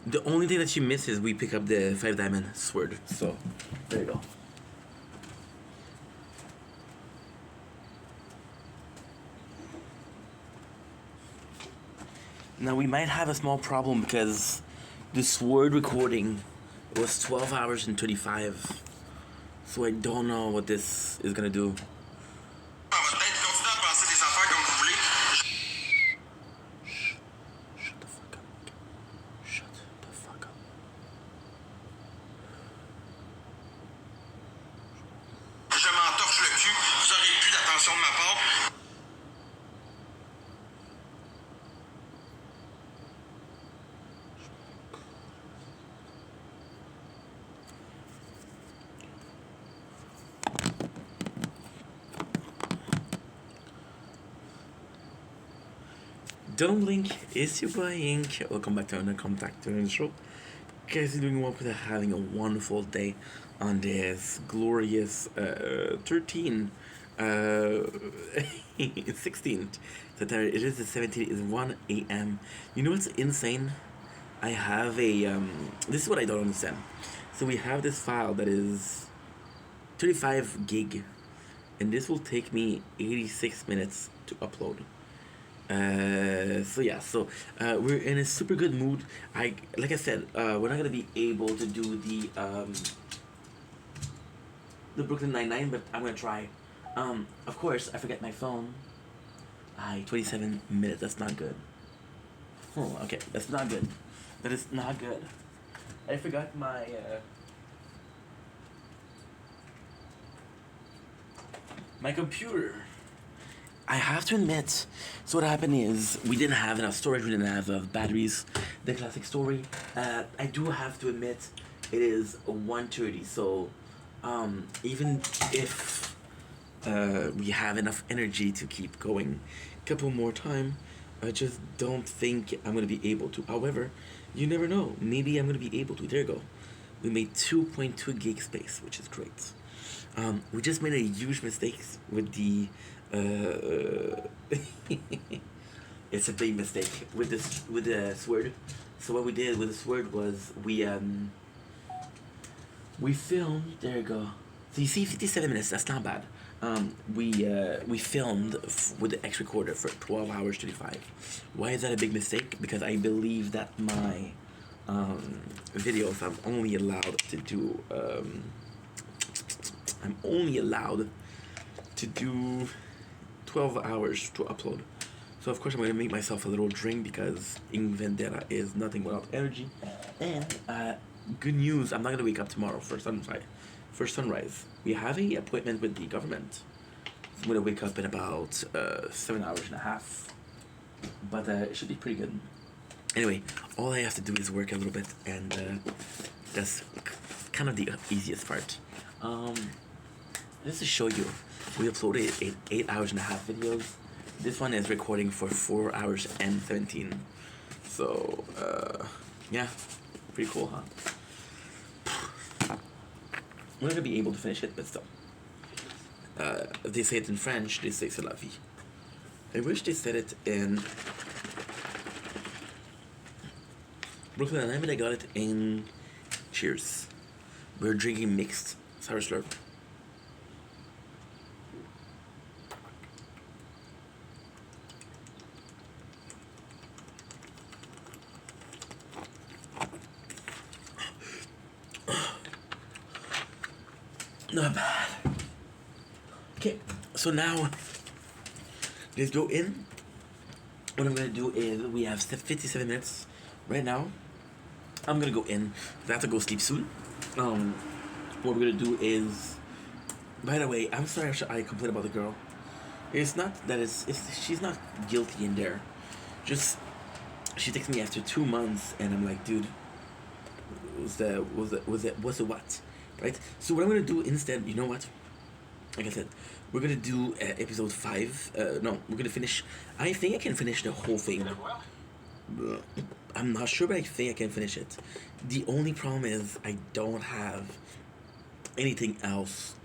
The only thing that she misses is we pick up the 5 diamond sword. So, there you go. Now we might have a small problem because the sword recording was 12 hours and 35. So I don't know what this is gonna do. Shut the fuck up. Shut the fuck up. Je m'entorche le cul, vous aurez plus d'attention de ma part. Don't blink, it's your boy Ink. Welcome back to another Contact to the show. Guys, you're doing well, because having a wonderful day on this glorious 16th. September. It is the 17th. It's 1 a.m. You know what's insane? I have a this is what I don't understand. So we have this file that is 35 gig, and this will take me 86 minutes to upload. So yeah, so we're in a super good mood. Like I said, we're not gonna be able to do the Brooklyn Nine-Nine, but I'm gonna try. Of course, I forget my phone. 27 minutes. That's not good. Oh, okay, that's not good. That is not good. I forgot my computer. I have to admit, so what happened is we didn't have enough storage, we didn't have batteries. The classic story. I do have to admit, it is 1:30. So even if we have enough energy to keep going a couple more time, I just don't think I'm gonna be able to. However, you never know. Maybe I'm gonna be able to. There you go. We made 2.2 gig space, which is great. We just made a huge mistake with the. It's a big mistake with the sword. So what we did with the sword was we filmed. There you go. So you see, 57 minutes. That's not bad. We filmed with the X recorder for 12 hours 35. Why is that a big mistake? Because I believe that my videos I'm only allowed to do. I'm only allowed to do 12 hours to upload. So of course I'm gonna make myself a little drink, because Ink Vendetta is nothing without energy. And good news, I'm not gonna wake up tomorrow for sunrise. We have a appointment with the government. So I'm gonna wake up in about 7 hours and a half. But it should be pretty good. Anyway, all I have to do is work a little bit, and that's kind of the easiest part. Just to show you, we uploaded 8 hours and a half videos. This one is recording for 4 hours and 17. So, yeah, pretty cool, huh? We're not gonna be able to finish it, but still. If they say it in French, they say c'est la vie. I wish they said it in Brooklyn Nine-Nine, but I got it in Cheers. We're drinking mixed sour slurp. Not bad. Okay, so now let's go in. What I'm gonna do is, we have 57 minutes right now. I'm gonna go in. I have to go sleep soon. What we're gonna do is, by the way, I'm sorry I complained about the girl. It's not that she's not guilty in there. Just she texted me after 2 months, and I'm like, dude, was the what? Right? So what I'm gonna do instead, you know what? Like I said, we're gonna do episode 5. No, we're gonna finish. I think I can finish the whole thing. I'm not sure, but I think I can finish it. The only problem is I don't have anything else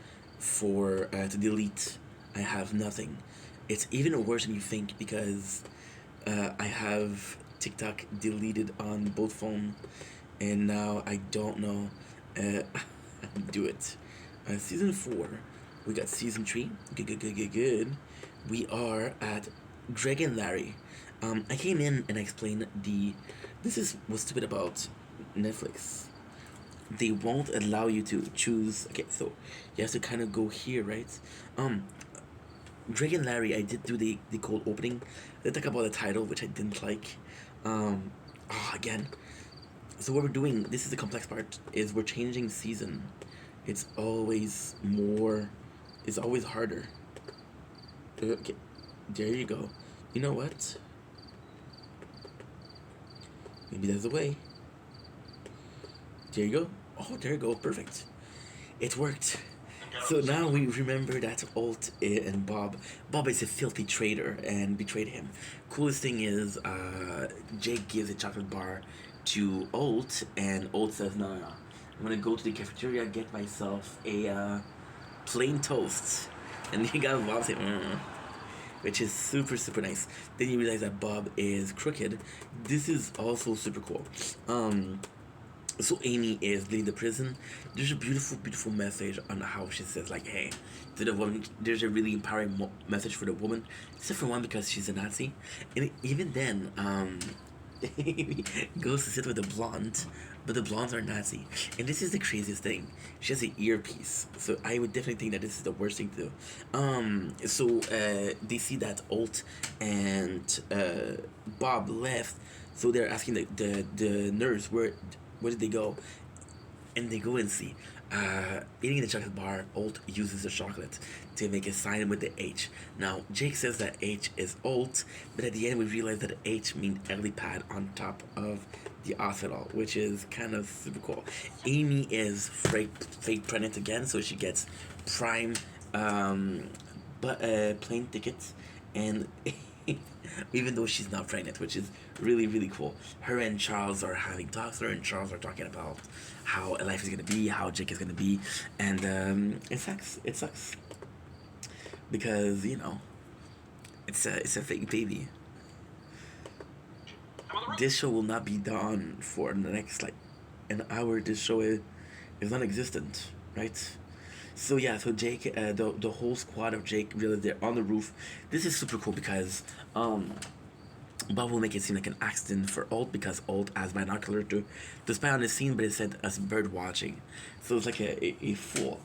for to delete. I have nothing. It's even worse than you think, because I have TikTok deleted on both phone, and now I don't know how to do it. Season 4, we got season 3. Good. We are at Greg and Larry. I came in and I explained the. This is what's stupid about Netflix. They won't allow you to choose. Okay, so you have to kind of go here, right? Um, Greg and Larry, I did do the cold opening. They talk about the title, which I didn't like. Again. So what we're doing, this is the complex part, is we're changing season. It's always more. It's always harder. Okay, there you go. You know what? Maybe there's a way. There you go. Oh, there you go. Perfect. It worked. So now we remember that Alt and Bob. Bob is a filthy traitor and betrayed him. Coolest thing is, Jake gives a chocolate bar to Alt, and Alt says, no. I'm gonna go to the cafeteria, get myself a plain toast. And he got Bob saying, which is super, super nice. Then you realize that Bob is crooked. This is also super cool. So Amy is leaving the prison. There's a beautiful, beautiful message on how she says, like, hey, to the woman, there's a really empowering message for the woman, except for one because she's a Nazi. And even then, Amy goes to sit with a blonde, but the blondes are Nazi. And this is the craziest thing. She has an earpiece, so I would definitely think that this is the worst thing to do. So they see that Alt and Bob left, so they're asking the nurse where did they go, and they go and see. Eating the chocolate bar, Alt uses the chocolate to make a sign with the H. Now, Jake says that H is Alt, but at the end we realize that H means Ellie pad on top of the hospital, which is kind of super cool. Amy is fake pregnant again, so she gets prime plane tickets, and even though she's not pregnant, which is really, really cool. Her and Charles are having talks. Her and Charles are talking about how life is gonna be, how Jake is gonna be, and it sucks. It sucks because it's a fake baby. This show will not be done for the next an hour. This show is non-existent, right? So yeah, so Jake, the whole squad of Jake, really, they're on the roof. This is super cool because Bob will make it seem like an accident for Alt because Alt has binocular to spy on the scene, but it said as bird watching, so it's like a fool.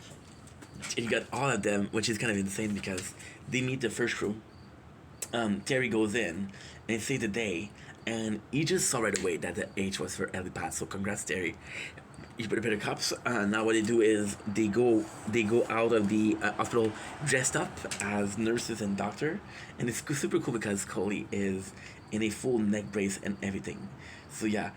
And you got all of them, which is kind of insane because they meet the first crew. Terry goes in and they say the day, and he just saw right away that the H was for Ellie Pat. So congrats, Terry. You put a pair of cops. Now what they do is they go out of the hospital dressed up as nurses and doctor, and it's super cool because Coley is in a full neck brace and everything. So yeah,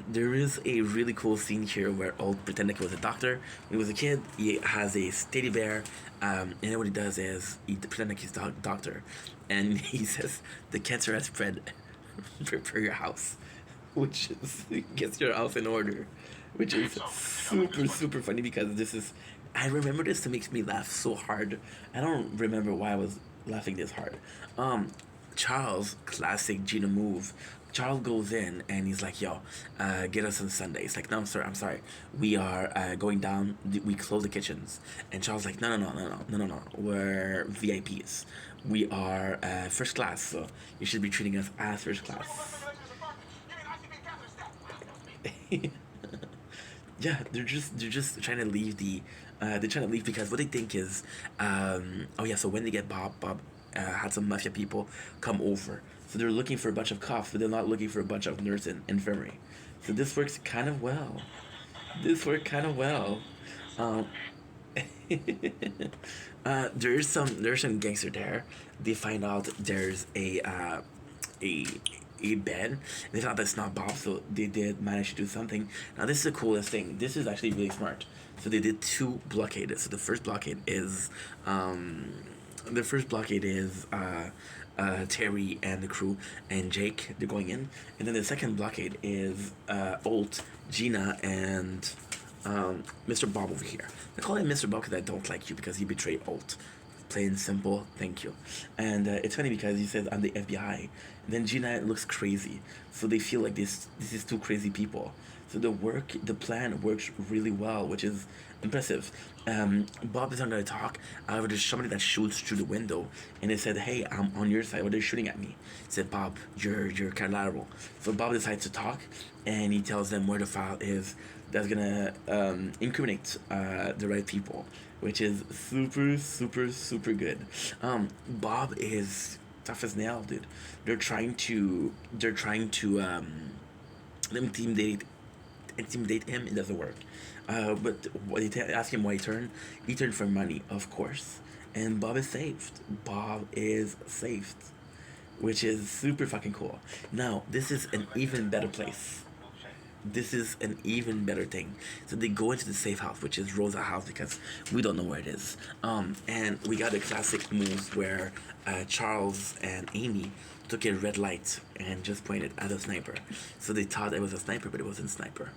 there is a really cool scene here where Alt pretended he was a doctor. When he was a kid, he has a teddy bear, and then what he does is he pretends like he's doctor, and he says the cancer has spread. Prepare your house, which is gets your house in order, which is super, super funny because this is. I remember this to makes me laugh so hard. I don't remember why I was laughing this hard. Charles, classic Gina move. Charles goes in and he's like, "Yo, get us on Sunday." It's like, "No, sir, I'm sorry. We are going down. We close the kitchens." And Charles like, "No. We're VIPs. We are first class, so you should be treating us as first class." Yeah, they're just trying to leave they're trying to leave because what they think is, so when they get Bob had some mafia people come over, so they're looking for a bunch of cops, but they're not looking for a bunch of nurse and infirmary. So this works kind of well. Um, there's some gangster there. They find out there's a bed. They thought that's not Bob, so they did manage to do something. Now this is the coolest thing. This is actually really smart. So they did 2 blockades. So the first blockade is Terry and the crew and Jake. They're going in, and then the second blockade is Alt, Gina, and Mr. Bob over here. I call him Mr. Bob because I don't like you because he betrayed Alt. plain and simple, thank you. And it's funny because he says I'm the FBI. And then Gina looks crazy, so they feel like this is two crazy people. So the plan works really well, which is impressive. Bob is not gonna talk. However, there's somebody that shoots through the window, and they said, "Hey, I'm on your side." But they're shooting at me. He said, "Bob, you're collateral." So Bob decides to talk, and he tells them where the file is. That's gonna incriminate the right people, which is super good. Bob is tough as nail, dude. They're trying to intimidate him. It doesn't work. But when they ask him why he turned for money, of course. And Bob is saved. Bob is saved, which is super fucking cool. Now, this is an even better place. This is an even better thing. So they go into the safe house, which is Rosa house, because we don't know where it is. And we got a classic move where Charles and Amy took a red light and just pointed at a sniper. So they thought it was a sniper, but it wasn't a sniper.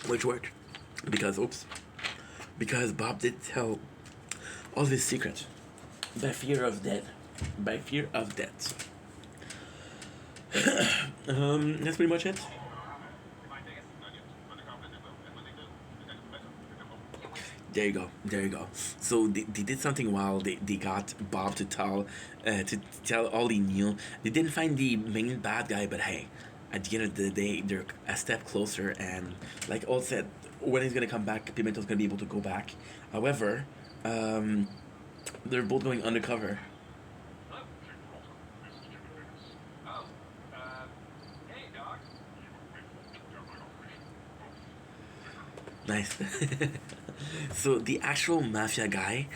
Which worked. Because Bob did tell all his secret by fear of death. By fear of death. That's pretty much it. There you go. So they did something while they got Bob to tell all he knew. They didn't find the main bad guy, but hey, at the end of the day, they're a step closer. And like Old said, when he's gonna come back, Pimento's gonna be able to go back. However, they're both going undercover. Nice. So the actual mafia guy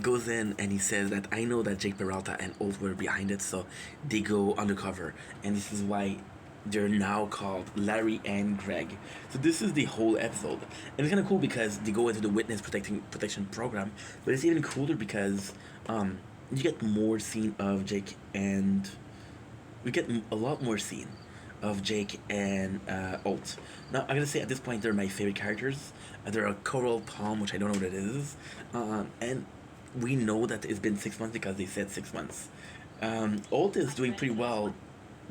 goes in and he says that I know that Jake Peralta and Oath were behind it, so they go undercover, and this is why they're now called Larry and Greg. So this is the whole episode, and it's kind of cool because they go into the witness protection program, but it's even cooler because you get more scene of Jake and we get a lot more scene of Jake and Alt. Now, I gotta say, at this point, they're my favorite characters. They're a Coral Palm, which I don't know what it is. And we know that it's been 6 months because they said 6 months. Alt is doing pretty well.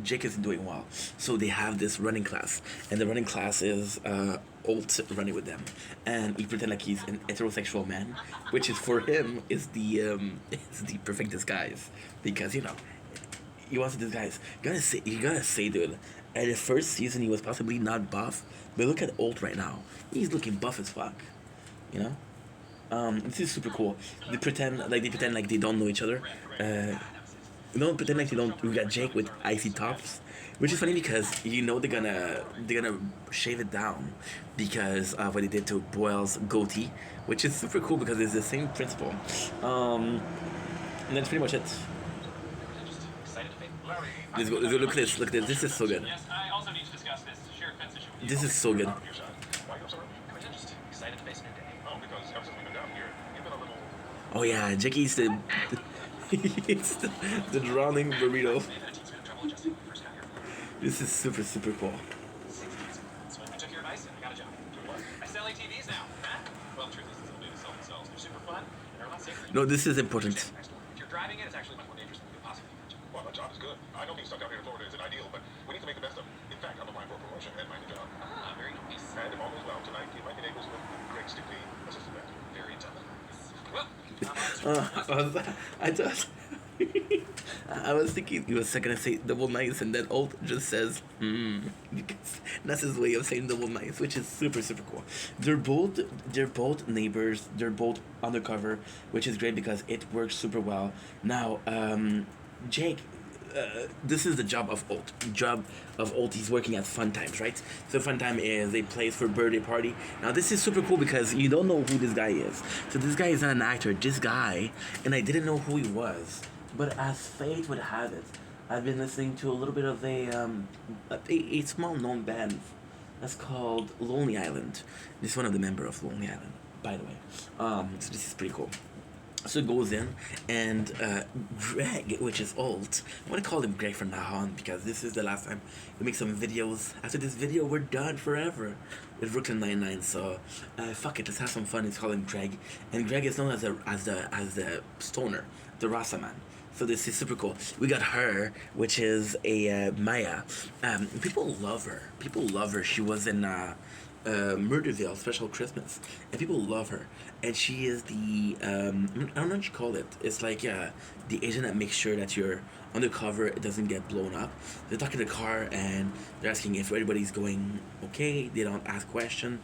Jake isn't doing well. So they have this running class. And the running class is Alt running with them. And he pretends like he's an heterosexual man, which is for him is the perfect disguise. Because, he wants to disguise. You gotta say, dude. At the first season, he was possibly not buff, but look at Alt right now. He's looking buff as fuck. You know. This is super cool. They pretend like they don't know each other. Pretend like they don't. We got Jake with icy tops, which is funny because they're gonna shave it down because of what they did to Boyle's goatee, which is super cool because it's the same principle. And that's pretty much it. Let's go, look at this. Look at this. This is so good. Yes, I also need to discuss this shared fence issue with you. This is so good. Just excited to face a new day. Oh, because ever since we've been down here, you've been a little... Oh yeah, Jackie eats the the drowning burrito. This is super cool. So I took your advice and I got a job. I sell ATVs now. Huh? Well, the truth is, it's illegal to sell themselves. They're super fun and they're a lot safer. No, this is important. If you're driving it, it's actually much more dangerous than you could possibly imagine. Well, my job is good. I know being stuck out here in Florida isn't ideal, but we need to make the best of it. In fact, I'm applying for a promotion and my new job. Ah, very nice. And if all goes well, tonight you might be able to Greg Stickley, assistant manager. Very intelligent. Well, I thought I was thinking he was gonna say double nice, and then Alt just says because that's his way of saying double nice, which is super cool. They're both neighbors. They're both undercover, which is great because it works super well. Now, Jake. This is the job of Alt. He's working at Fun Times, right? So Fun Time is a place for birthday party. Now this is super cool because you don't know who this guy is. So this guy is not an actor. This guy, and I didn't know who he was. But as fate would have it, I've been listening to a little bit of a small known band that's called Lonely Island. This is one of the members of Lonely Island, by the way. So this is pretty cool. So it goes in, and Greg, which is old, I'm gonna call him Greg from now on because this is the last time we make some videos. After this video, we're done forever with Brooklyn Nine-Nine. So fuck it, let's have some fun. Let's call him Greg, and Greg is known as the stoner, the Rasta man. So this is super cool. We got her, which is a Maya. People love her. People love her. She was in Murderville Special Christmas, and people love her. And she is the I don't know what you call it. It's like the agent that makes sure that your undercover it doesn't get blown up. They're talking to the car and they're asking if everybody's going okay. They don't ask question.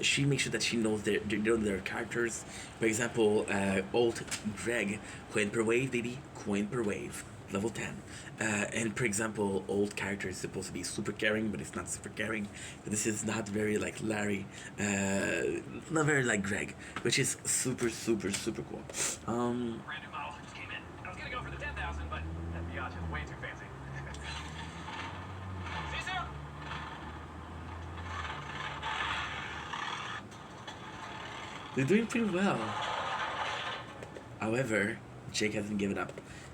She makes sure that she knows their characters. For example, old Greg, coin per wave, baby, coin per wave. Level 10. And for example, old character is supposed to be super caring, but it's not super caring. This is not very like Larry, not very like Greg, which is super, super, super cool. Brand new model just came in. I was gonna go for the 10,000, but that Biatch is way too fancy. See you soon. They're doing pretty well. However, Jake hasn't given up.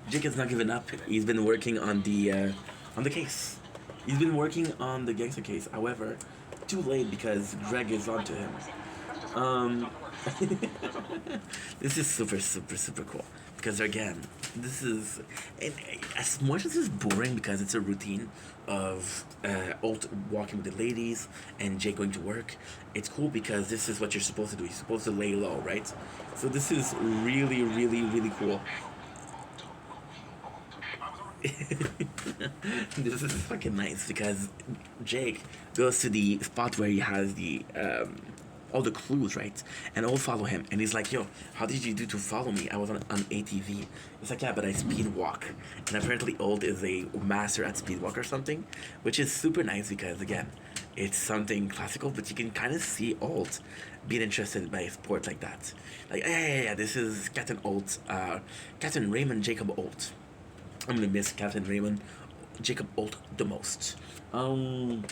Jake has not given up. He's been working on the case. He's been working on the gangster case. However, too late because Greg is onto him. This is super, super, super cool because again, this is and as much as it's boring because it's a routine of Alt walking with the ladies and Jake going to work. It's cool because this is what you're supposed to do. You're supposed to lay low, right? So this is really, really, really cool. This is fucking nice because Jake goes to the spot where he has the all the clues, right? And Old follow him, and he's like, "Yo, how did you do to follow me? I was on ATV." It's like, "Yeah, but I speed walk." And apparently, Old is a master at speed walk or something, which is super nice because again, it's something classical, but you can kind of see Old being interested by a sport like that. Like, yeah, this is Captain Old, Captain Raymond Jacob Old. I'm gonna miss Captain Raymond Jacob Old the most. Any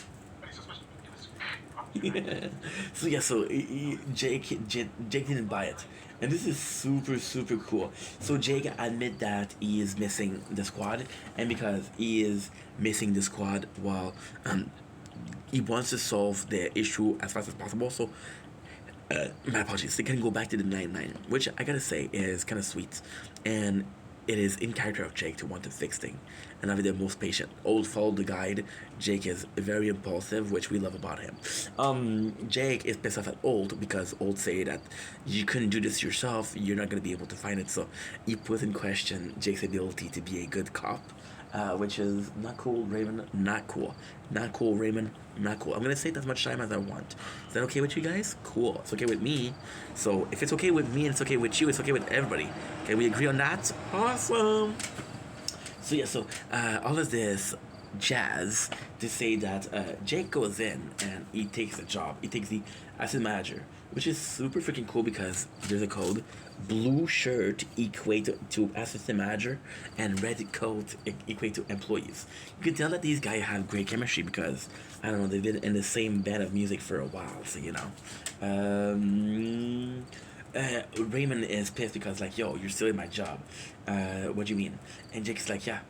suspicion? So yeah, so Jake didn't buy it, and this is super super cool. So Jake admit that he is missing the squad, and because he is missing the squad, well, he wants to solve the issue as fast as possible. So my apologies. They can go back to the 9-9, which I gotta say is kind of sweet, and it is in character of Jake to want to fix things and not be the most patient. Old followed the guide. Jake is very impulsive, which we love about him. Jake is pissed off at Old because Old say that you couldn't do this yourself. You're not gonna be able to find it. So he puts in question Jake's ability to be a good cop. Which is not cool, Raymond. Not cool. Not cool, Raymond. Not cool. I'm gonna say it as much time as I want. Is that okay with you guys? Cool. It's okay with me. So if it's okay with me and it's okay with you, it's okay with everybody. Can we agree on that? Awesome. So yeah, so all of this jazz to say that Jake goes in and he takes a job. He takes the assistant manager, which is super freaking cool because there's a code. Blue shirt equate to assistant manager, and red coat equate to employees. You can tell that these guys have great chemistry because I don't know, they've been in the same band of music for a while. So you know, Raymond is pissed because like, yo, you're stealing my job. What do you mean? And Jake's like, yeah.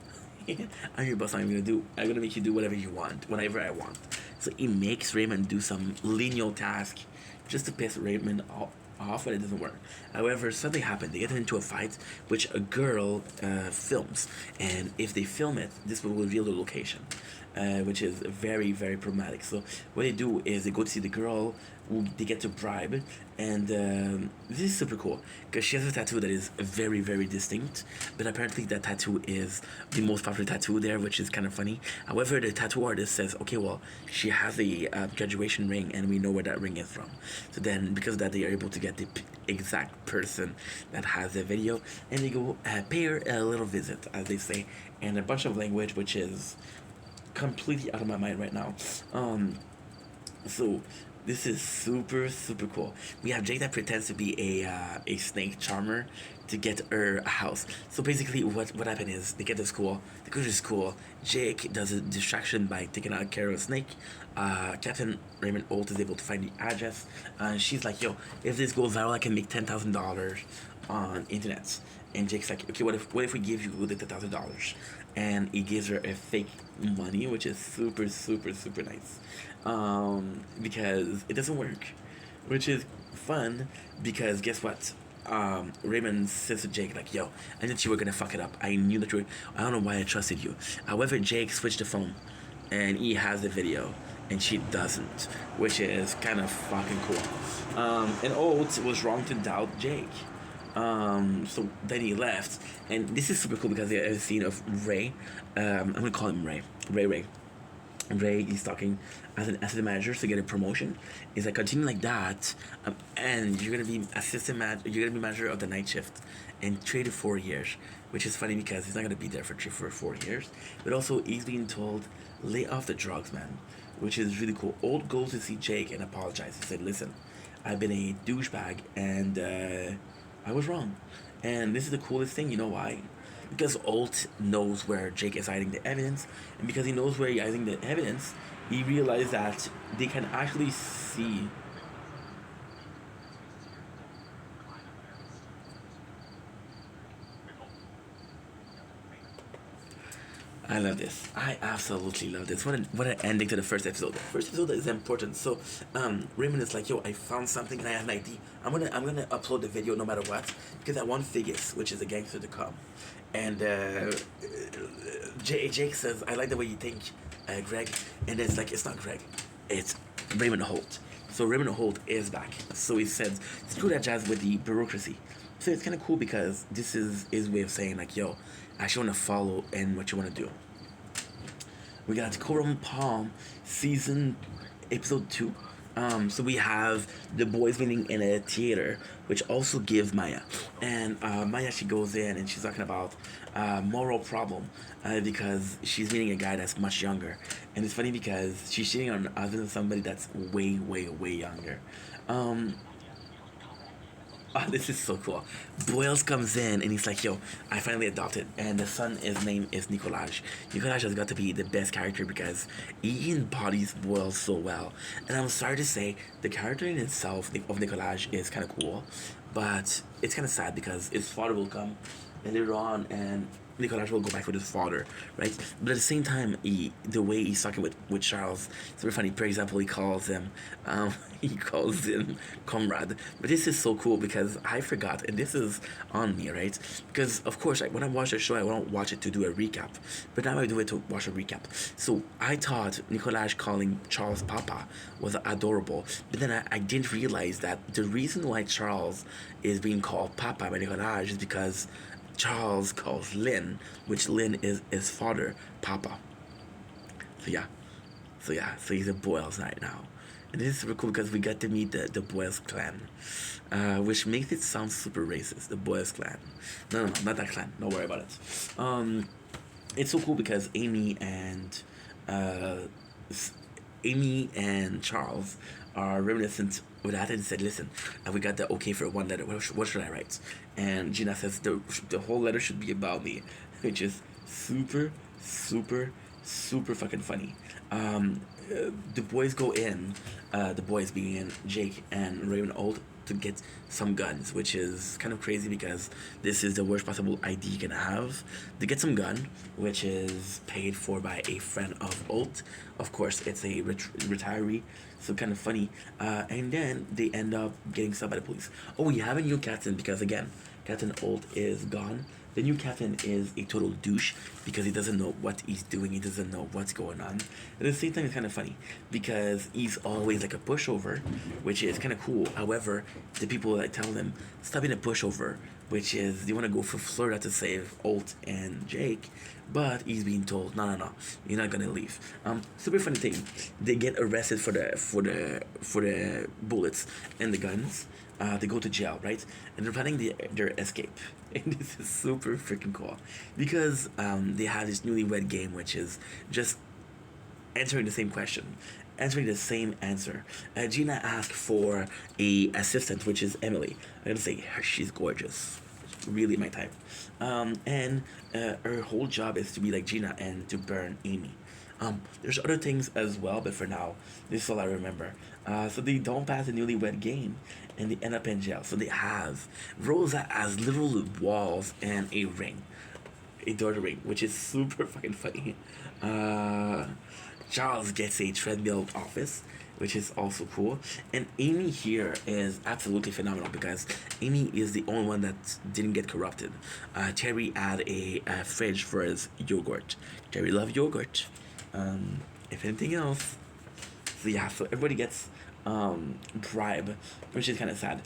I'm your boss. I'm gonna make you do whatever you want, whenever I want. So he makes Raymond do some lineal task just to piss Raymond off, but it doesn't work. However, something happened. They get into a fight, which a girl films, and if they film it, this will reveal the location, which is very, very problematic. So what they do is they go to see the girl, who they get to bribe, and this is super cool because she has a tattoo that is very, very distinct. But apparently, that tattoo is the most popular tattoo there, which is kind of funny. However, the tattoo artist says, "Okay, well, she has a graduation ring, and we know where that ring is from." So then, because of that, they are able to get the exact person that has the video, and they go pay her a little visit, as they say, and a bunch of language, which is completely out of my mind right now. So this is super super cool. We have Jake that pretends to be a snake charmer to get her a house. So basically, what happened is they get to school. They go to school. Jake does a distraction by taking out care of a snake. Captain Raymond Old is able to find the address. She's like, "Yo, if this goes viral, I can make $10,000." on internet. And Jake's like, okay, what if we give you the $1,000? And he gives her a fake money, which is super, super, super nice. Because it doesn't work, which is fun because guess what? Raymond says to Jake like, "Yo, I knew you were gonna fuck it up. I knew that you were. I don't know why I trusted you." However, Jake switched the phone, and he has the video, and she doesn't, which is kind of fucking cool. And Oates was wrong to doubt Jake. So then he left, and this is super cool because they have a scene of Ray. I'm gonna call him Ray. Ray is talking as an assistant manager to get a promotion. He's like, continue like that, and you're gonna be You're gonna be manager of the night shift, and 3 to 4 years, which is funny because he's not gonna be there for 4 years. But also, he's being told, lay off the drugs, man, which is really cool. Old goes to see Jake and apologizes. He said, listen, I've been a douchebag, and I was wrong. And this is the coolest thing. You know why? Because Alt knows where Jake is hiding the evidence, and because he knows where he's hiding the evidence, he realized that they can actually see. I love this. I absolutely love this. What an ending to the first episode. The first episode is important. So, Raymond is like, yo, I found something and I have an ID. I'm gonna upload the video no matter what because I want Figgis, which is a gangster, to come. And Jake says, I like the way you think, Greg. And it's like, it's not Greg, it's Raymond Holt. So Raymond Holt is back. So he said, screw that jazz with the bureaucracy. So it's kind of cool because this is his way of saying like, yo, I actually want to follow in what you want to do. We got Coram Palm season episode 2. So we have the boys meeting in a theater, which also gives Maya. And Maya, she goes in and she's talking about moral problem because she's meeting a guy that's much younger. And it's funny because she's cheating on her husband with somebody that's way, way, way younger. Oh, this is so cool. Boyles comes in and he's like, yo, I finally adopted. And the son, his name is Nicolaj. Nicolaj has got to be the best character because he embodies Boyles so well. And I'm sorry to say, the character in itself of Nicolaj is kind of cool. But it's kind of sad because his father will come later on and Nicolaj will go back with his father, right? But at the same time, the way he's talking with Charles, it's very funny. For example, he calls him comrade. But this is so cool because I forgot, and this is on me, right? Because of course, like, when I watch a show, I don't watch it to do a recap, but now I do it to watch a recap. So I thought Nicolaj calling Charles Papa was adorable, but then I didn't realize that the reason why Charles is being called Papa by Nicolaj is because Charles calls Lynn, which Lynn is his father, Papa. So he's a Boyles right now. And this is super cool because we got to meet the Boyles clan, which makes it sound super racist, the Boyles clan. No, not that clan. Don't worry about it. It's so cool because Amy and Charles are reminiscent with that and said, listen, we got the okay for one letter. What should I write? And Gina says the whole letter should be about me, which is super, super, super fucking funny. The boys go in, the boys being Jake and Raymond Holt, to get some guns, which is kind of crazy because this is the worst possible ID you can have. They get some gun, which is paid for by a friend of Holt. Of course, it's a retiree, so kind of funny. And then they end up getting stopped by the police. Oh, we have a new captain because, again, Captain Holt is gone. The new captain is a total douche because he doesn't know what he's doing. He doesn't know what's going on. At the same time, it's kind of funny because he's always like a pushover, which is kind of cool. However, the people that tell him, stop being a pushover, which is they want to go for Florida to save Holt and Jake, but he's being told, no, you're not gonna leave. Super funny thing, they get arrested for the bullets and the guns. They go to jail, right? And they're planning their escape. And this is super freaking cool because they have this newlywed game, which is just answering the same question, answering the same answer. Gina asked for a assistant, which is Emily. I'm gonna say she's gorgeous, really my type. And her whole job is to be like Gina and to burn Amy. There's other things as well, but for now, this is all I remember. So they don't pass the newlywed game, and they end up in jail. So they have Rosa as literal walls and a ring, a door to ring, which is super fucking funny. Uh, Charles gets a treadmill office, which is also cool. And Amy here is absolutely phenomenal because Amy is the only one that didn't get corrupted. Terry had a fridge for his yogurt. Terry loved yogurt. If anything else, so yeah, so everybody gets bribe, which is kind of sad.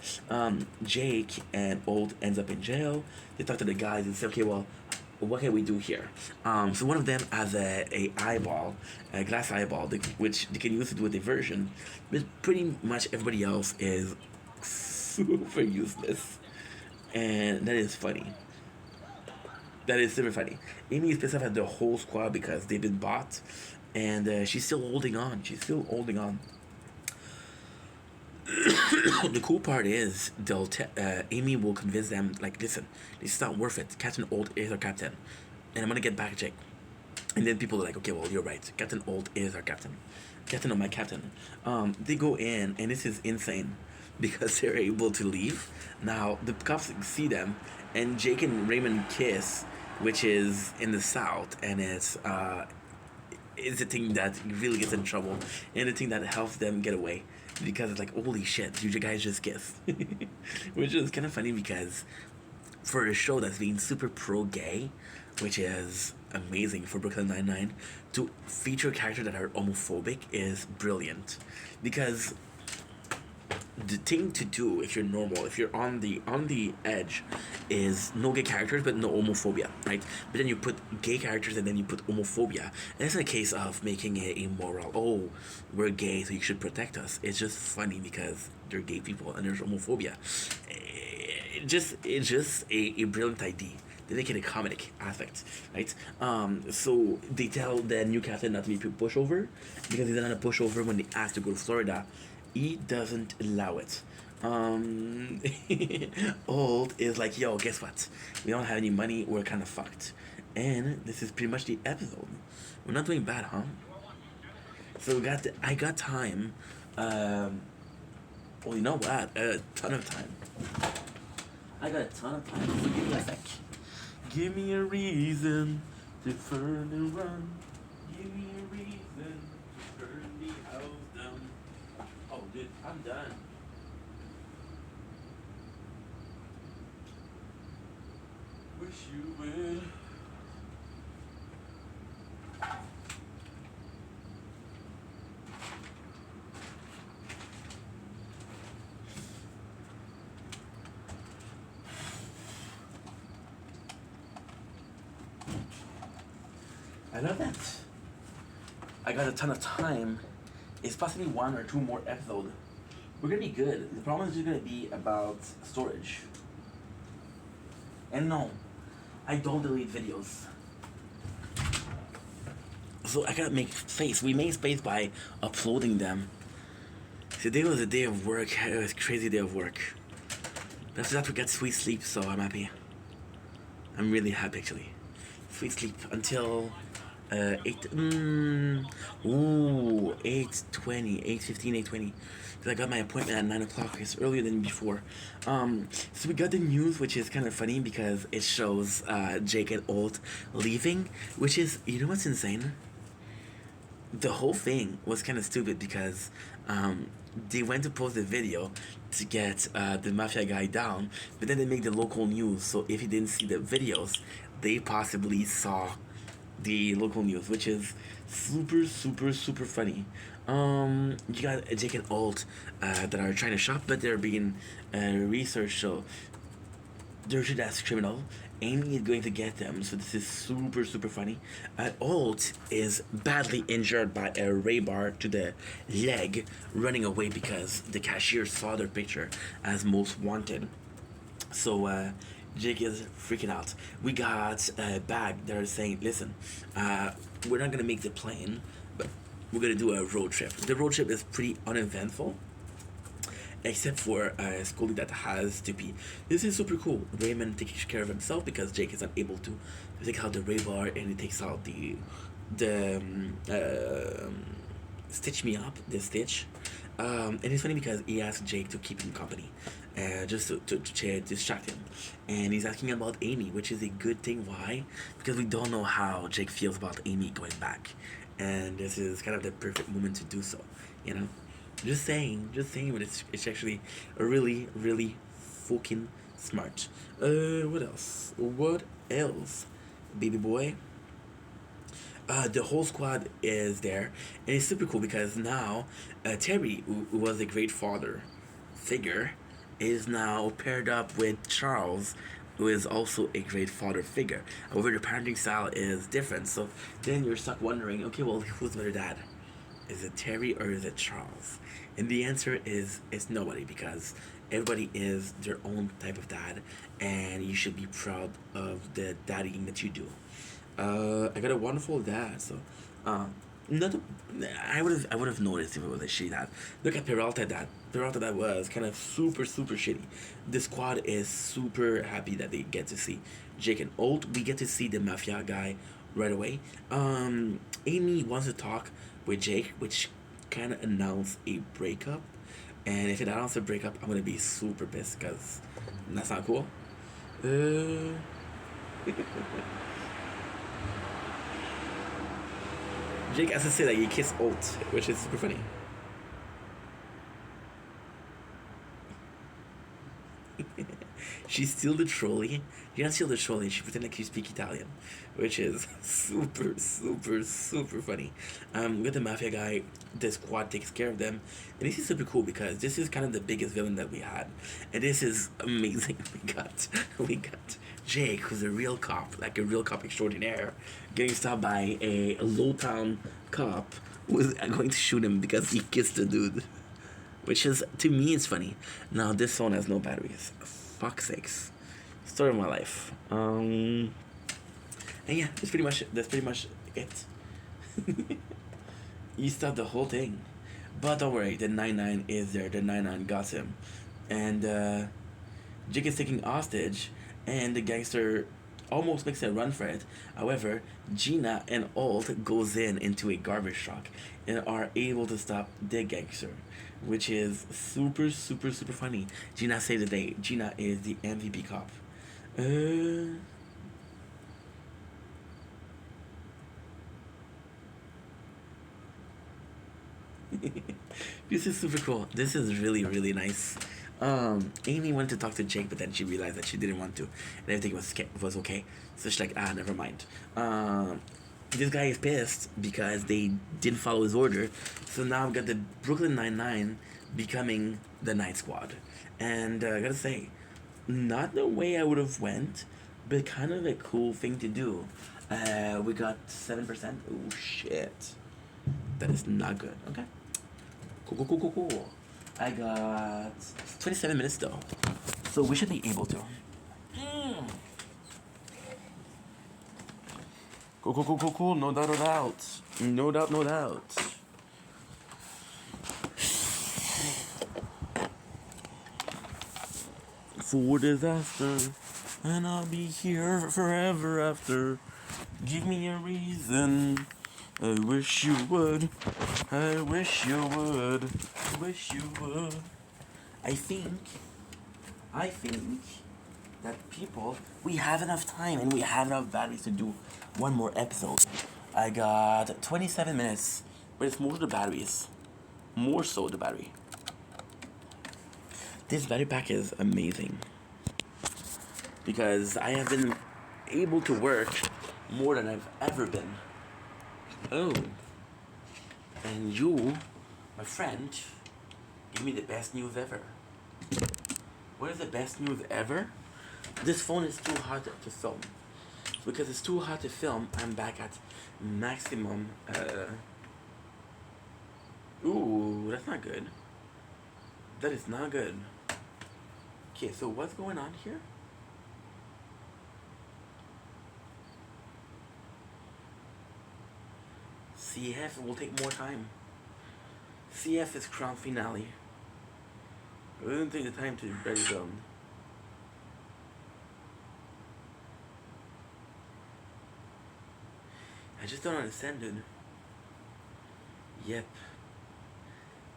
Jake and Old ends up in jail. They talk to the guys and say, okay, well, what can we do here? So one of them has a eyeball, a glass eyeball, which they can use to do a diversion, but pretty much everybody else is super useless, and that is funny. That is super funny. Amy is pissed off at the whole squad because they've been bought, and she's still holding on. She's still holding on. The cool part is Amy will convince them, like, listen, this is not worth it. Captain Old is our captain, and I'm gonna get back Jake. And then people are like, okay, well, you're right. Captain Old is our captain. Captain of my captain. They go in, and this is insane because they're able to leave. Now the cops see them, and Jake and Raymond kiss, which is in the south, and it's the thing that really gets in trouble, and the thing that helps them get away. Because it's like, holy shit, you guys just kiss. Which is kind of funny because for a show that's being super pro-gay, which is amazing for Brooklyn Nine-Nine, to feature characters that are homophobic is brilliant. Because the thing to do if you're normal, if you're on the edge, is no gay characters but no homophobia, right? But then you put gay characters and then you put homophobia, and it's a case of making it immoral. Oh, we're gay, so you should protect us. It's just funny because they're gay people and there's homophobia. It's just a brilliant idea. They make it a comedic aspect, right? So they tell the new captain not to be pushover because he's not a pushover when they ask to go to Florida. He doesn't allow it. Old is like, yo, guess what? We don't have any money. We're kind of fucked. And this is pretty much the episode. We're not doing bad, huh? So I got time. Well, you know what? A ton of time. I got a ton of time. So give me a sec. Give me a reason to turn and run. Give me a reason to turn the house down. Oh, dude, I'm done. Wish you would. I love that. I got a ton of time. It's possibly one or two more episodes. We're gonna be good. The problem is just gonna be about storage. And no, I don't delete videos. So I gotta make space. We made space by uploading them. Today was a day of work. It was a crazy day of work. But after that we got sweet sleep, so I'm happy. I'm really happy actually. Sweet sleep until 8:20, 8:15, 8:20. Because I got my appointment at 9 o'clock. It's earlier than before. So we got the news, which is kind of funny because it shows Jake and Old leaving, which is, you know what's insane? The whole thing was kind of stupid because they went to post the video to get the mafia guy down, but then they make the local news. So if you didn't see the videos, they possibly saw the local news, which is super, super, super funny. You got Jake and Alt that are trying to shop, but they're being researched, so they're treated as criminal. Amy is going to get them, so this is super, super funny. Alt is badly injured by a ray bar to the leg, running away because the cashier saw their picture as most wanted. So Jake is freaking out. We got a bag that are saying, listen, we're not gonna make the plane, but we're gonna do a road trip. The road trip is pretty uneventful, except for Scully that has to pee. This is super cool. Raymond takes care of himself because Jake is not able to take out the ray bar, and he takes out the the Stitch Me Up, the Stitch. And it's funny because he asked Jake to keep him company, just to distract him. And he's asking about Amy, which is a good thing. Why? Because we don't know how Jake feels about Amy going back. And this is kind of the perfect moment to do so, you know? Just saying, but it's actually really, really fucking smart. What else? What else, baby boy? The whole squad is there, and it's super cool because now Terry, who was a great father figure, is now paired up with Charles, who is also a great father figure. However, the parenting style is different, so then you're stuck wondering, okay, well, who's better dad? Is it Terry or is it Charles? And the answer is it's nobody because everybody is their own type of dad, and you should be proud of the daddying that you do. I got a wonderful dad, so not a, I would have noticed if it was a shitty dad. Look at Peralta dad. Peralta dad was kind of super shitty. The squad is super happy that they get to see Jake and Old. We get to see the mafia guy right away. Amy wants to talk with Jake, which kind of announced a breakup. And if it announced a breakup, I'm gonna be super pissed because that's not cool. Uh, Jake has to say that he kissed Alt, which is super funny. She's still the trolley. You're not still the trolley. She pretend like she speaks Italian, which is super funny. With the mafia guy, the squad takes care of them, and this is super cool because this is kind of the biggest villain that we had, and this is amazing. We got Jake, who's a real cop, like a real cop extraordinaire, getting stopped by a low town cop who's going to shoot him because he kissed a dude. Which is, to me, it's funny. Now, this phone has no batteries. Fuck sakes. Story of my life. And yeah, that's pretty much it. You stopped the whole thing. But don't worry, the 99 is there. The 99 got him. And Jake is taking hostage, and the gangster almost makes a run for it. However, Gina and Alt goes into a garbage truck and are able to stop the gangster, which is super funny. Gina saved the day. Gina is the MVP cop. This is super cool. This is really nice. Amy went to talk to Jake, but then she realized that she didn't want to, and everything was okay. So she's like, never mind. This guy is pissed because they didn't follow his order. So now I've got the Brooklyn Nine-Nine becoming the Night Squad, and I gotta say, not the way I would have went, but kind of a cool thing to do. We got 7%. Oh shit, that is not good. Okay. Cool. I got 27 minutes though, so we should be able to. Cool. No doubt. For disaster, and I'll be here forever after. Give me a reason. I wish you would. I think that people, we have enough time and we have enough batteries to do one more episode. I got 27 minutes, but it's more the batteries. More so the battery. This battery pack is amazing because I have been able to work more than I've ever been. Oh. And you, my friend, give me the best news ever. What is the best news ever? This phone is too hot to film. Because it's too hot to film, I'm back at maximum. Ooh, that's not good. That is not good. Okay, so what's going on here? CF will take more time. CF is crown finale. It doesn't take the time to ready them. just don't understand, dude. Yep.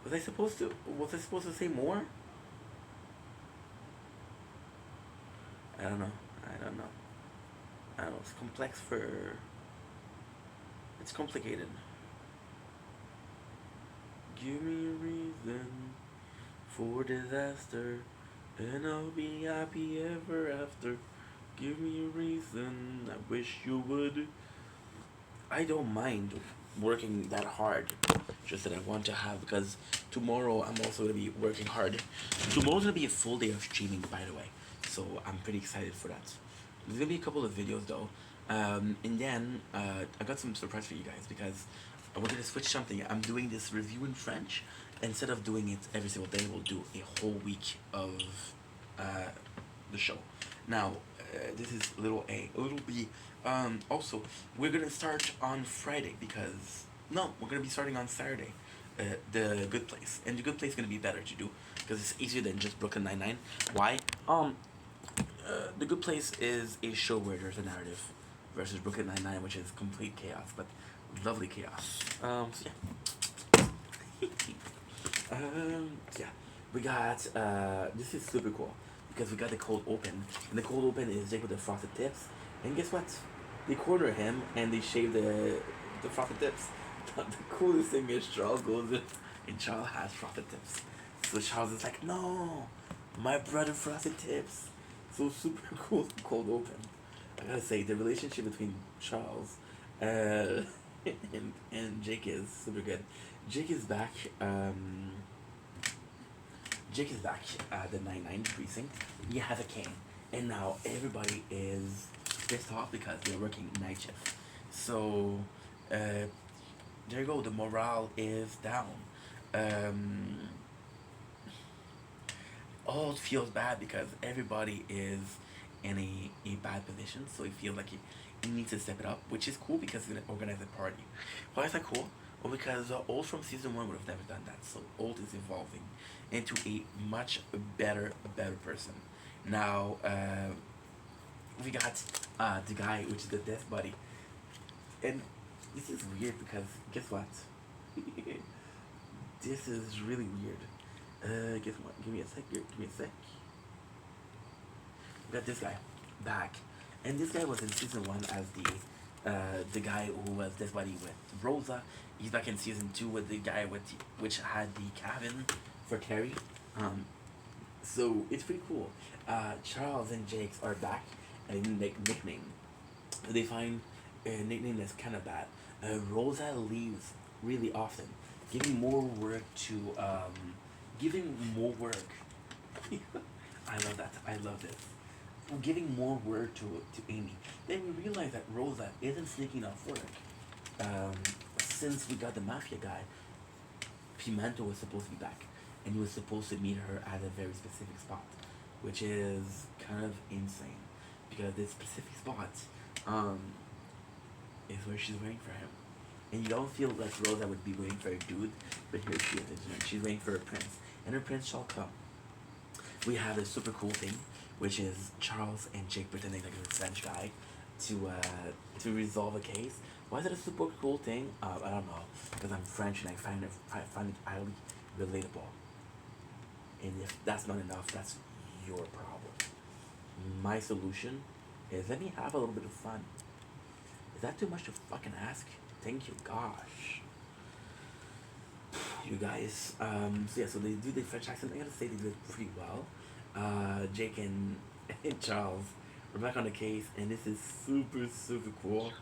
Was I supposed to? Was I supposed to say more? I don't know. I don't know. I don't know. It's complex for. It's complicated. Give me a reason for disaster, and I'll be happy ever after. Give me a reason. I wish you would. I don't mind working that hard. Just that I want to have because tomorrow I'm also gonna be working hard. Tomorrow's gonna be a full day of streaming, by the way. So I'm pretty excited for that. There's gonna be a couple of videos though. And then I got some surprise for you guys because we're gonna switch something. I'm doing this review in French. Instead of doing it every single day, we'll do a whole week of the show. Now, this is little A. Little B. Also, we're gonna start on Friday because no, we're gonna be starting on Saturday. The Good Place, and the Good Place is gonna be better to do because it's easier than just Brooklyn Nine-Nine. Why? The Good Place is a show where there's a narrative versus Brooklyn Nine-Nine, which is complete chaos, but lovely chaos. So yeah. Yeah, we got this is super cool because we got the cold open, and the cold open is Jake with the frosted tips, and guess what? They corner him and they shave the frosted tips. But the coolest thing is Charles goes in and Charles has frosted tips, so Charles is like, no, my brother frosted tips. So super cool cold open. I gotta say the relationship between Charles and Jake is super good. Jake is back. Jake is back at the 9-9 precinct. He has a cane, and now everybody is pissed off because they're working night shift. So there you go. The morale is down. All feels bad because everybody is in a bad position. So he feels like he needs to step it up, which is cool because he's gonna organize a party. Why is that cool? Well, because Old from season 1 would have never done that. So Old is evolving into a much better person. Now we got the guy, which is the death buddy, and this is weird because guess what? This is really weird. Guess what? Give me a sec. Give me a sec. We got this guy back, and this guy was in season 1 as the guy who was death buddy with Rosa. He's back in season 2 with the guy which had the cabin for Carrie. So it's pretty cool. Charles and Jakes are back and a nickname. They find a nickname that's kind of bad. Rosa leaves really often, giving more work to giving more work. I love that. I love this. Giving more work to Amy. Then we realize that Rosa isn't sneaking off work. Since we got the mafia guy, Pimento was supposed to be back, and he was supposed to meet her at a very specific spot, which is kind of insane, because this specific spot is where she's waiting for him. And you don't feel like Rosa would be waiting for a dude, but here she is, she's waiting for her prince, and her prince shall come. We have a super cool thing, which is Charles and Jake pretending like a French guy to resolve a case. Why is it a super cool thing? I don't know, because I'm French and I find it highly relatable. And if that's not enough, that's your problem. My solution is let me have a little bit of fun. Is that too much to fucking ask? Thank you, gosh. You guys, so yeah, so they do the French accent. I gotta say they did it pretty well. Jake and Charles are back on the case, and this is super, super cool.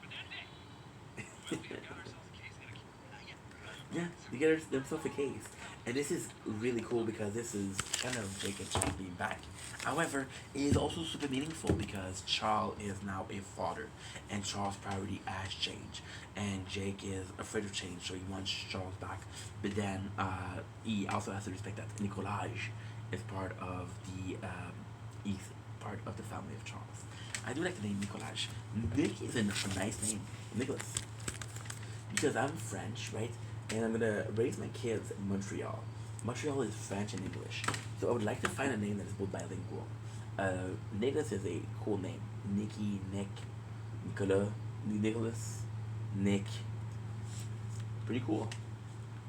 Yeah, they get themselves a case. And this is really cool because this is kind of Jake and Charles being back. However, it is also super meaningful because Charles is now a father, and Charles' priority has changed. And Jake is afraid of change, so he wants Charles back. But then he also has to respect that Nicolaj is part of the part of the family of Charles. I do like the name Nicolaj. Nick is a nice name, Nicholas. Because I'm French, right? And I'm gonna raise my kids in Montreal. Montreal is French and English, so I would like to find a name that is both bilingual. Nicholas is a cool name. Nicky, Nick, Nicolas, Nicholas. Nick. Pretty cool.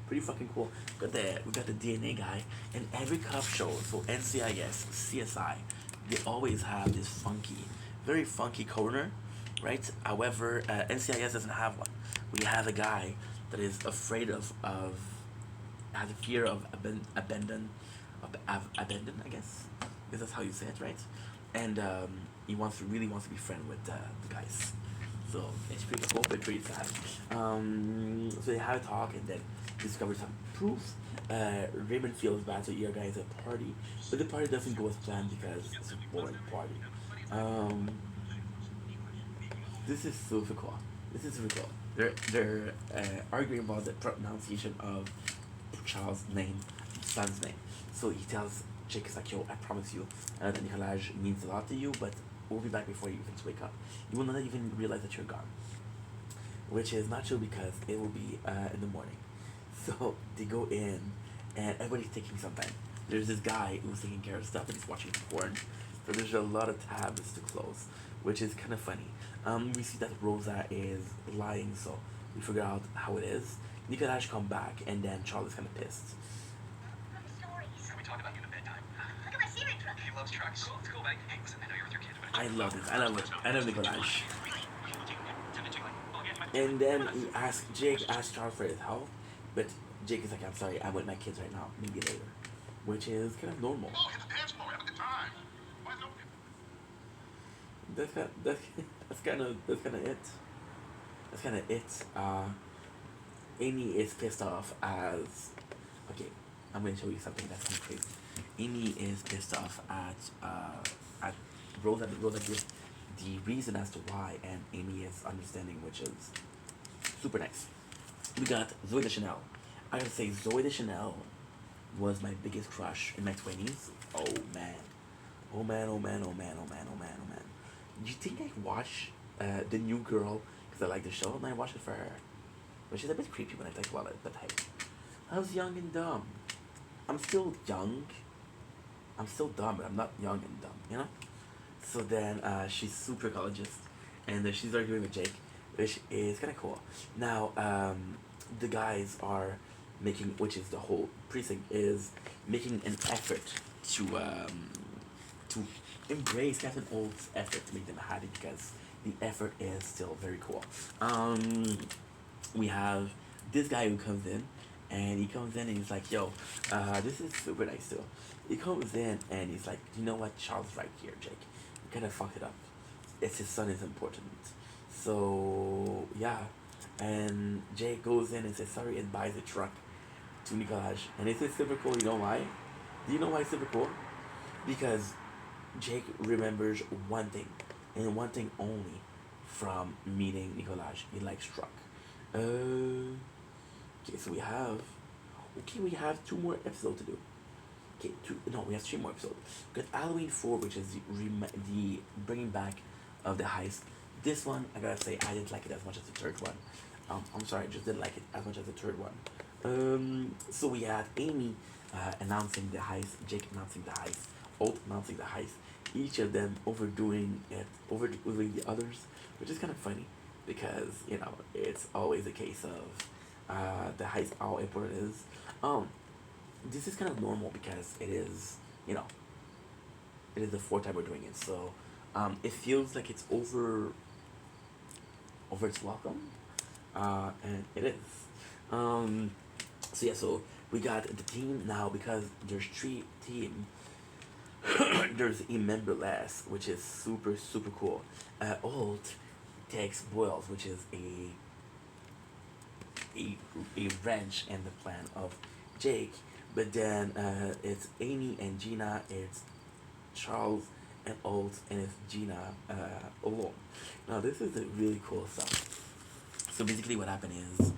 Pretty fucking cool. We got the DNA guy, and every cop show, so NCIS, CSI, they always have this funky, very funky coroner, right? However, NCIS doesn't have one. We have a guy that is afraid of has a fear of abandon, I guess. Because that's how you say it, right? And he really wants to be friend with the guys. So it's pretty cool, but pretty sad. So they have a talk and then discover some proof. Raymond feels bad, so you guys at a party, but the party doesn't go as planned because it's a boring party. Um, this is super cool. This is super cool. They're arguing about the pronunciation of Charles' name, son's name. So he tells Jake, is like, yo, I promise you, that Nicolaj means a lot to you, but we'll be back before you even wake up. You will not even realize that you're gone. Which is not true because it will be in the morning. So they go in, and everybody's taking some time. There's this guy who's taking care of stuff and he's watching porn. So there's a lot of tabs to close, which is kind of funny. We see that Rosa is lying, so we figure out how it is. Nicolaj come back, and then Charles is kind of pissed. Can we talk about you in bedtime? Look at my favorite truck. He loves trucks. Cool, it's cool, mate. Hey, listen, I know you're with your kids, but I love this. I love it. I love Nicolaj. Really? And then Jake asks Charles for his help, but Jake is like, I'm sorry, I'm with my kids right now, maybe later. Which is kind of normal. Oh, hit the dance floor, have a good time. Why no? That's kind of it. That's kind of it. Amy is pissed off as, okay, I'm going to show you something that's kind of crazy. Amy is pissed off at Rosa. Rosa gives the reason as to why, and Amy is understanding, which is super nice. We got Zoe Deschanel. I gotta say, Zoe Deschanel was my biggest crush in my 20s. Oh man. Oh man, oh man, oh man, oh man, oh man, oh man. Do you think I watch The New Girl because I like the show and I watch it for her? Which is a bit creepy when I think about it, but hey. I was young and dumb. I'm still young. I'm still dumb, but I'm not young and dumb, you know? So then she's super ecologist, and she's arguing with Jake, which is kind of cool. Now, the guys are making, which is the whole precinct, is making an effort to embrace Captain Old's effort to make them happy because the effort is still very cool. We have this guy who comes in, and he comes in and he's like, yo, this is super nice too. He comes in and he's like, you know what, Charles right here, Jake. You kind of fucked it up. It's his son is important. So, yeah. And Jake goes in and says sorry and buys a truck to Nicolaj. And this is super cool, you know why? Do you know why it's super cool? Because Jake remembers one thing, and one thing only, from meeting Nicolaj. He likes truck. Okay, so we have 2 more episodes to do. Okay, we have 3 more episodes. We got Halloween 4, which is the bringing back of the heist. This one, I gotta say, I didn't like it as much as the third one. I'm sorry, I just didn't like it as much as the third one. So we had Amy announcing the heist, Jake announcing the heist, Old announcing the heist. Each of them overdoing the others, which is kind of funny because it's always a case of the heist, how important it is. This is kind of normal because it is the 4th time we're doing it, so it feels like it's over its welcome, and it is. So yeah, so we got the team now because there's 3 team. There's a member less, which is super super cool. Alt takes Boils, which is a wrench in the plan of Jake, but then it's Amy and Gina, it's Charles and Alt, and it's Gina alone. Now this is a really cool stuff. So basically what happened is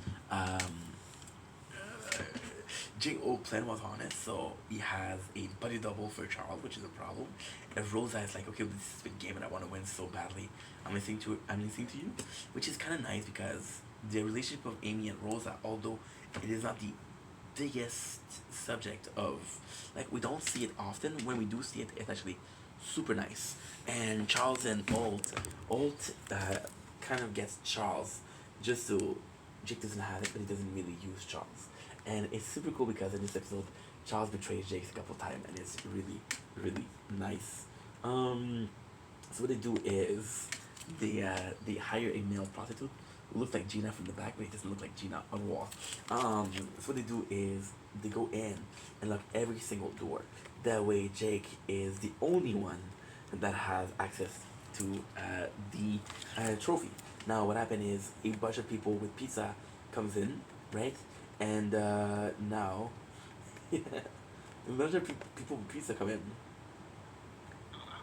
J.O. plan was honest, so he has a buddy double for Charles, which is a problem. If Rosa is like, okay, well, this is a game and I want to win so badly, I'm listening to you, which is kind of nice because the relationship of Amy and Rosa, although it is not the biggest subject of, like, we don't see it often, when we do see it, it's actually super nice. And Charles and Alt kind of gets Charles just so Jake doesn't have it, but he doesn't really use Charles. And it's super cool because in this episode, Charles betrays Jake a couple times, and it's really, really nice. Um, so what they do is they hire a male prostitute who looks like Gina from the back, but he doesn't look like Gina on the wall. So what they do is they go in and lock every single door. That way, Jake is the only one that has access to the trophy. Now, what happened is a bunch of people with pizza comes in, right? And now, a bunch of people with pizza come in.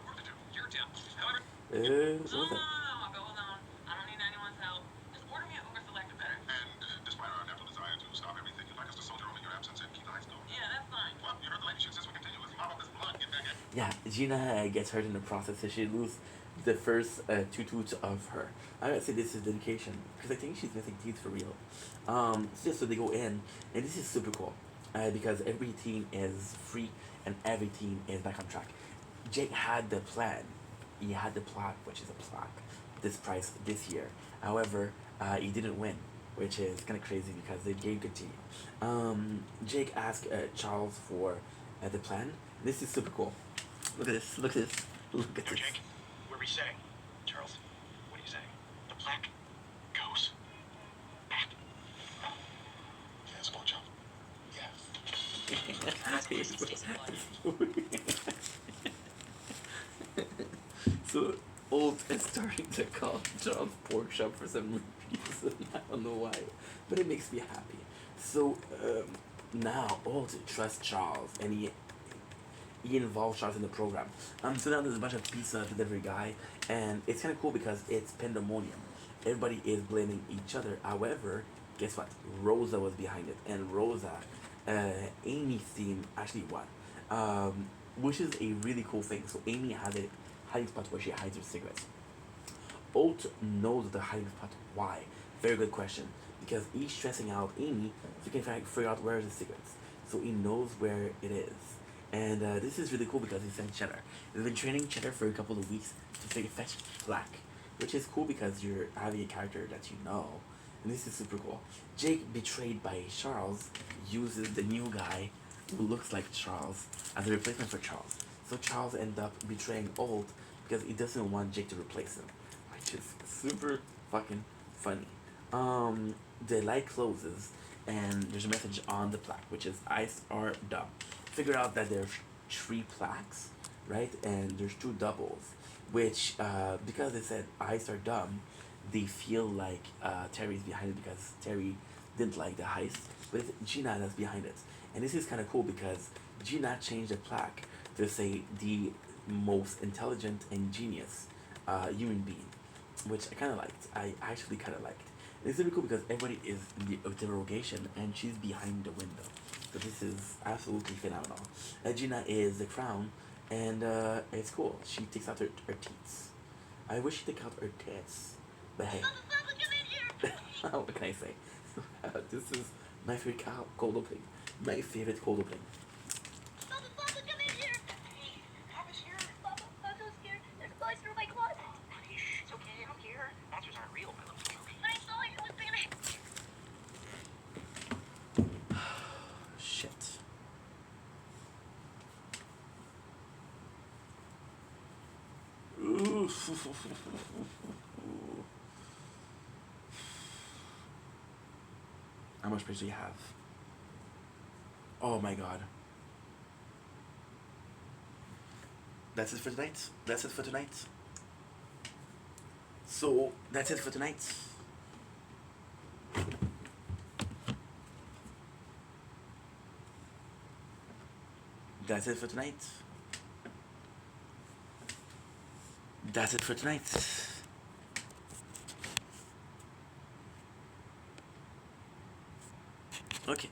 Work to do. Your deal. However, What was that? I'll go alone. I don't need anyone's help. Just order me an Uber Selected better. And despite our natural desire to stop everything, you'd like us to soldier on in your absence and keep the lights going. Yeah, that's fine. Well, you heard the lady. She says we continue. Let's mop up this blood. Get back in. Yeah, Gina gets hurt in the process, so she loses the first two tooth of her. I gotta say this is dedication because I think she's missing teeth for real. So they go in, and this is super cool because every team is free and every team is back on track. Jake had the plan, he had the plaque, which is a plaque, this price this year. However, he didn't win, which is kind of crazy because they gave it to you. Jake asked Charles for the plan. This is super cool. Look at this. Look at this. Look at No, this. Jake. We're resetting. Charles, what are you saying? The plaque goes back. Yes, bon job. Yes. So Old is starting to call Charles pork chop for some reason. I don't know why, but it makes me happy. So now Old trusts Charles, and he involves Charles in the program. So now there's a bunch of pizza delivery guy, and it's kind of cool because it's pandemonium. Everybody is blaming each other. However, guess what? Rosa was behind it, and Rosa, Amy's team actually won, which is a really cool thing. So Amy has a hiding spot where she hides her cigarettes. Oat knows the hiding spot. Why? Very good question. Because he's stressing out Amy so he can figure out where is the cigarettes. So he knows where it is. And this is really cool because he sent Cheddar. He's been training Cheddar for a couple of weeks to fetch Black, which is cool because you're having a character that you know. And this is super cool. Jake, betrayed by Charles, uses the new guy who looks like Charles as a replacement for Charles. So Charles ends up betraying Old because he doesn't want Jake to replace him, which is super fucking funny. The light closes and there's a message on the plaque, which is ice are dumb. Figure out that there's three plaques, right? And there's two doubles, which because they said ice are dumb, they feel like Terry's behind it because Terry didn't like the heist, but it's Gina that's behind it. And this is kind of cool because Gina changed the plaque to say the most intelligent and genius human being, which I kind of liked. I actually kind of liked. And it's really cool because everybody is in the interrogation and she's behind the window. So this is absolutely phenomenal. Gina is the crown, and it's cool. She takes out her teeth. I wish she took out her tits, but hey. What can I say? This is my favorite cold opening. My favorite cold opening. Papa, Papa, come in here! Hey, Papa's here. Papa, I'm so scared. There's a ghost through my closet. Shh, it's okay. I'm here. Monsters aren't real, my little Joey. But I saw it. It was bigger. Shit. Ooh. How much space do you have? Oh my god. That's it for tonight. That's it for tonight. So, that's it for tonight. That's it for tonight. That's it for tonight. Okay.